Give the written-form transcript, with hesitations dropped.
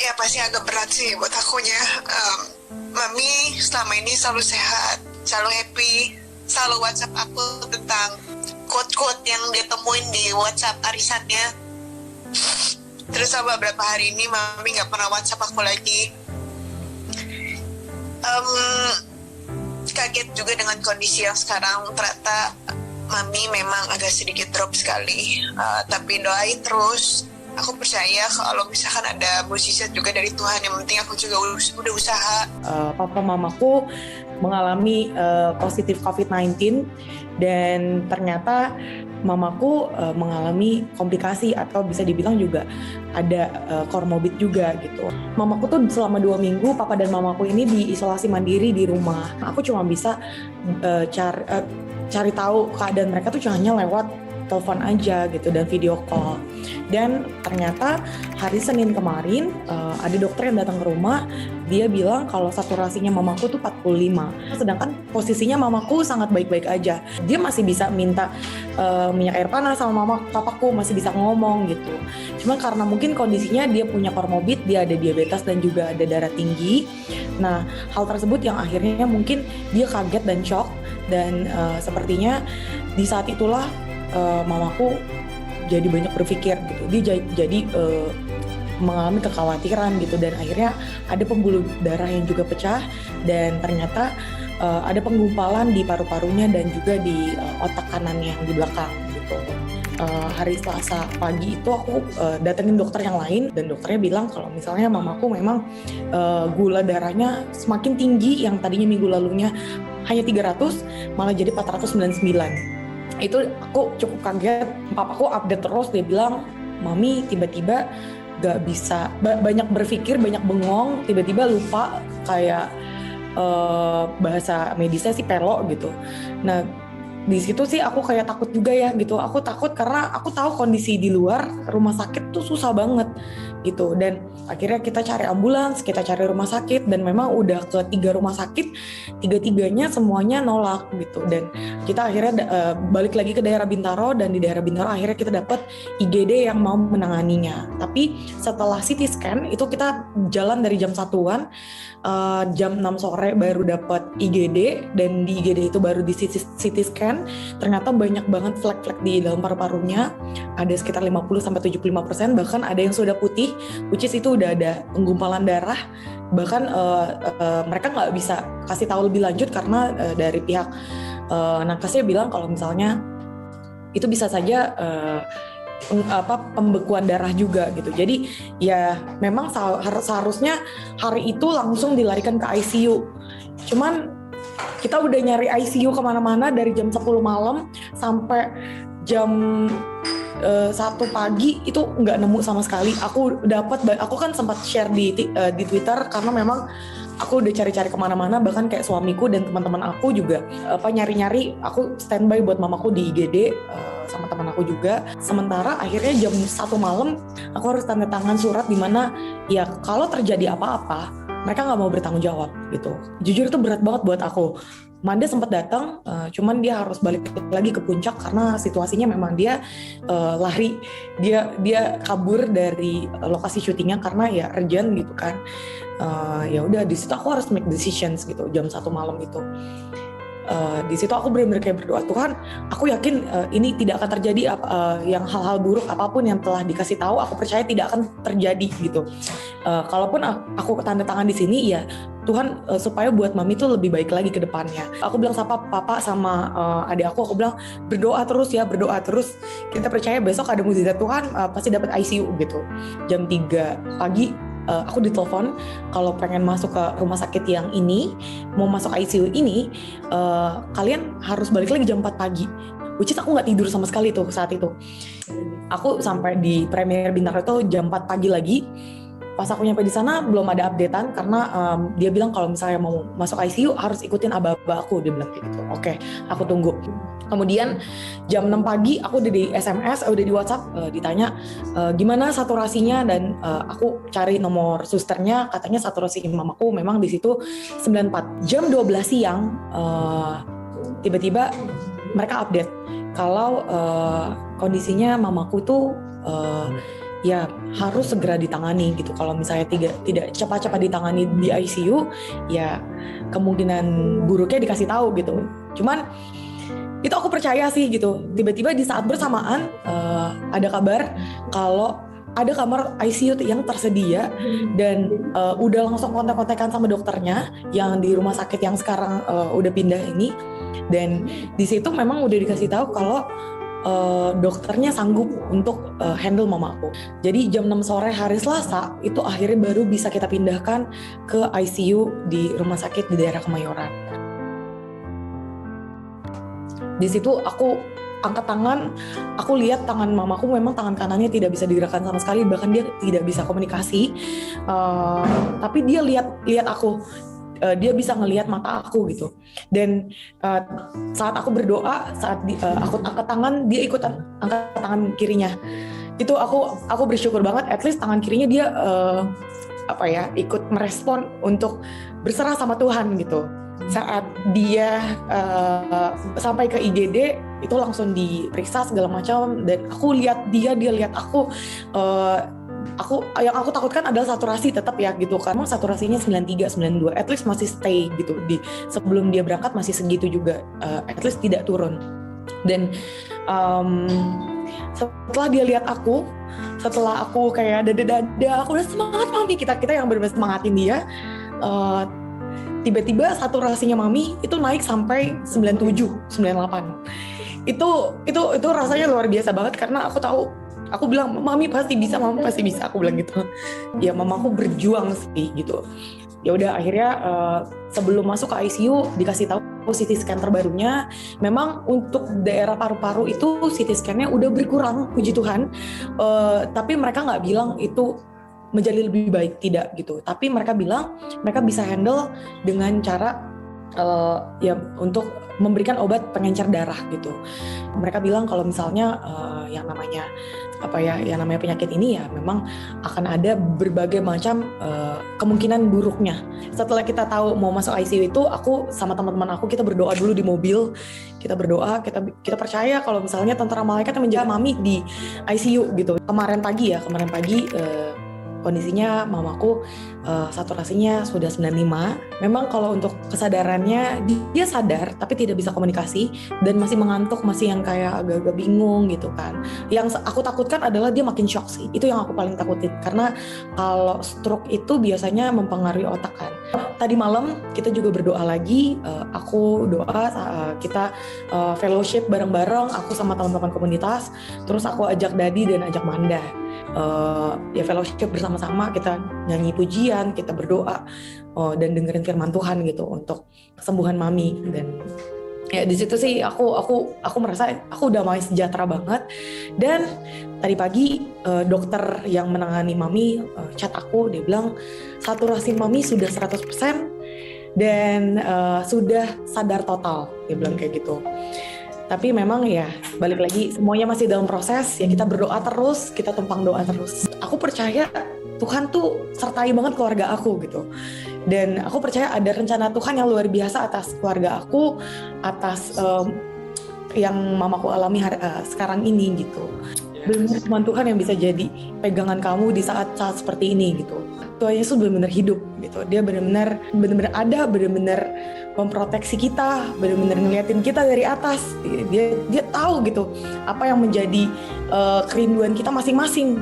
Ya pasti agak berat sih buat akunya. Mami selama ini selalu sehat, selalu happy, selalu WhatsApp aku tentang quote-quote yang dia temuin di WhatsApp arisannya. Terus sama beberapa hari ini Mami nggak pernah WhatsApp aku lagi. Kaget juga dengan kondisi yang sekarang. Ternyata Mami memang agak sedikit drop sekali. Tapi doain terus. Aku percaya kalau misalkan ada mukjizat juga dari Tuhan. Yang penting aku juga udah usaha. Papa mamaku mengalami positif COVID-19 dan ternyata mamaku mengalami komplikasi atau bisa dibilang juga ada komorbid juga gitu. Mamaku tuh selama 2 minggu papa dan mamaku ini diisolasi mandiri di rumah. Aku cuma bisa cari tahu keadaan mereka tuh hanya lewat telepon aja gitu dan video call. Dan ternyata hari Senin kemarin ada dokter yang datang ke rumah, dia bilang kalau saturasinya mamaku tuh 45. Sedangkan posisinya mamaku sangat baik-baik aja. Dia masih bisa minta minyak air panas sama papaku, masih bisa ngomong gitu. Cuma karena mungkin kondisinya dia punya komorbid, dia ada diabetes dan juga ada darah tinggi. Nah, hal tersebut yang akhirnya mungkin dia kaget dan shock dan sepertinya di saat itulah mamaku jadi banyak berpikir gitu. Dia jadi mengalami kekhawatiran gitu dan akhirnya ada pembuluh darah yang juga pecah dan ternyata ada penggumpalan di paru-parunya dan juga di otak kanannya yang di belakang gitu. Hari Selasa pagi itu aku datengin dokter yang lain dan dokternya bilang kalau misalnya mamaku memang gula darahnya semakin tinggi, yang tadinya minggu lalunya hanya 300 malah jadi 499. Itu aku cukup kaget. Papaku update terus, dia bilang mami tiba-tiba gak bisa, banyak berpikir, banyak bengong, tiba-tiba lupa kayak bahasa medisnya sih pelo gitu. Nah di situ sih aku kayak takut juga ya gitu. Aku takut karena aku tahu kondisi di luar rumah sakit tuh susah banget gitu. Dan akhirnya kita cari ambulans, kita cari rumah sakit dan memang udah ke 3 rumah sakit, 3-tiganya semuanya nolak gitu. Dan kita akhirnya balik lagi ke daerah Bintaro dan di daerah Bintaro akhirnya kita dapat IGD yang mau menanganinya. Tapi setelah CT scan itu kita jalan dari jam 1-an, jam 6 sore baru dapat IGD dan di IGD itu baru di CT scan ternyata banyak banget flek-flek di dalam paru-parunya, ada sekitar 50-75%, bahkan ada yang sudah putih, which is itu udah ada penggumpalan darah. Bahkan mereka nggak bisa kasih tahu lebih lanjut karena dari pihak nakesnya bilang kalau misalnya itu bisa saja pembekuan darah juga gitu. Jadi ya memang seharusnya hari itu langsung dilarikan ke ICU. Cuman kita udah nyari ICU kemana-mana dari jam 10 malam sampai jam 1 pagi itu nggak nemu sama sekali. Aku kan sempat share di Twitter karena memang aku udah cari-cari kemana-mana, bahkan kayak suamiku dan teman-teman aku juga nyari-nyari. Aku standby buat mamaku di IGD sama teman aku juga. Sementara akhirnya jam 1 malam aku harus tanda tangan surat di mana ya kalau terjadi apa-apa mereka nggak mau bertanggung jawab gitu. Jujur itu berat banget buat aku. Manda sempat datang, cuman dia harus balik lagi ke puncak karena situasinya memang dia lari, dia kabur dari lokasi syutingnya karena ya urgent gitu kan. Ya udah di situ aku harus make decisions gitu jam 1 malam itu. Di situ aku benar-benar kayak berdoa, Tuhan, aku yakin ini tidak akan terjadi yang hal-hal buruk apapun yang telah dikasih tahu, aku percaya tidak akan terjadi gitu. Kalaupun aku tanda tangan di sini ya Tuhan supaya buat mami tuh lebih baik lagi ke depannya. Aku bilang sama papa sama adik aku bilang berdoa terus ya, berdoa terus. Kita percaya besok ada mukjizat Tuhan, pasti dapat ICU gitu. Jam 3 pagi aku ditelepon kalau pengen masuk ke rumah sakit yang ini, mau masuk ICU ini, kalian harus balik lagi jam 4 pagi. Which is aku nggak tidur sama sekali tuh saat itu. Aku sampai di Premier Bintaro itu jam 4 pagi lagi. Pas aku nyampe di sana belum ada updatean karena dia bilang kalau misalnya mau masuk ICU harus ikutin aba-aba aku, dia bilang kayak gitu. Oke, aku tunggu. Kemudian jam 6 pagi aku udah di SMS, udah di WhatsApp ditanya gimana saturasinya dan aku cari nomor susternya, katanya saturasi mamaku memang di situ 94. Jam 12 siang tiba-tiba mereka update kalau kondisinya mamaku tuh ya harus segera ditangani gitu. Kalau misalnya tidak cepat-cepat ditangani di ICU, ya kemungkinan buruknya dikasih tahu gitu. Cuman itu aku percaya sih gitu. Tiba-tiba di saat bersamaan ada kabar kalau ada kamar ICU yang tersedia dan udah langsung kontak-kontakan sama dokternya yang di rumah sakit yang sekarang udah pindah ini. Dan di situ memang udah dikasih tahu kalau dokternya sanggup untuk handle mamaku. Jadi jam 6 sore hari Selasa itu akhirnya baru bisa kita pindahkan ke ICU di rumah sakit di daerah Kemayoran. Di situ aku angkat tangan, aku lihat tangan mamaku memang tangan kanannya tidak bisa digerakkan sama sekali, bahkan dia tidak bisa komunikasi. Tapi dia lihat aku. Dia bisa ngelihat mata aku gitu. Dan saat aku berdoa, saat aku angkat tangan, dia ikutan angkat tangan kirinya. Itu aku bersyukur banget, at least tangan kirinya dia ikut merespon untuk berserah sama Tuhan gitu. Saat dia sampai ke IGD itu langsung diperiksa segala macam, dan aku lihat dia lihat aku. Yang aku takutkan adalah saturasi tetap ya gitu kan. Emang saturasinya 93, 92, at least masih stay gitu. Sebelum dia berangkat masih segitu juga, at least tidak turun. Dan setelah dia lihat aku, setelah aku kayak dada-dada, aku udah semangat mami, kita yang benar-benar semangatin dia. Tiba-tiba saturasinya mami itu naik sampai 97, 98. Itu rasanya luar biasa banget, karena aku bilang mami pasti bisa, aku bilang gitu. Ya mamaku berjuang sih gitu. Ya udah akhirnya sebelum masuk ke ICU dikasih tahu CT scan terbarunya, memang untuk daerah paru-paru itu CT scan-nya udah berkurang, puji Tuhan. Tapi mereka nggak bilang itu menjadi lebih baik, tidak gitu. Tapi mereka bilang mereka bisa handle dengan cara ya untuk memberikan obat pengencer darah gitu. Mereka bilang kalau misalnya yang namanya penyakit ini ya memang akan ada berbagai macam kemungkinan buruknya. Setelah kita tahu mau masuk ICU itu, aku sama teman-teman aku kita berdoa dulu di mobil. Kita berdoa, kita percaya kalau misalnya tentara malaikat yang menjaga mami di ICU gitu. Kemarin pagi kondisinya mamaku saturasinya sudah 95. Memang kalau untuk kesadarannya dia sadar tapi tidak bisa komunikasi dan masih mengantuk, masih yang kayak agak-agak bingung gitu kan. Yang aku takutkan adalah dia makin shock sih. Itu yang aku paling takutin, karena kalau stroke itu biasanya mempengaruhi otak kan. Tadi malam kita juga berdoa lagi, aku doa, kita fellowship bareng-bareng, aku sama teman-teman komunitas, terus aku ajak Dadi dan ajak Manda. Ya fellowship bersama-sama, kita nyanyi pujian, kita berdoa dan dengerin firman Tuhan gitu untuk kesembuhan mami. Dan ya di situ sih aku merasa aku udah mulai sejahtera banget. Dan tadi pagi dokter yang menangani mami chat aku, dia bilang saturasi mami sudah 100% dan sudah sadar total, dia bilang kayak gitu. Tapi memang ya balik lagi, semuanya masih dalam proses ya, kita berdoa terus, kita tumpang doa terus. Aku percaya Tuhan tuh sertai banget keluarga aku gitu. Dan aku percaya ada rencana Tuhan yang luar biasa atas keluarga aku, atas yang mamaku alami sekarang ini gitu. Benar cuma Tuhan yang bisa jadi pegangan kamu di saat-saat seperti ini gitu. Tuhan Yesus benar-benar hidup gitu. Dia benar-benar ada, benar-benar memproteksi kita, benar-benar ngeliatin kita dari atas. Dia tahu gitu apa yang menjadi kerinduan kita masing-masing.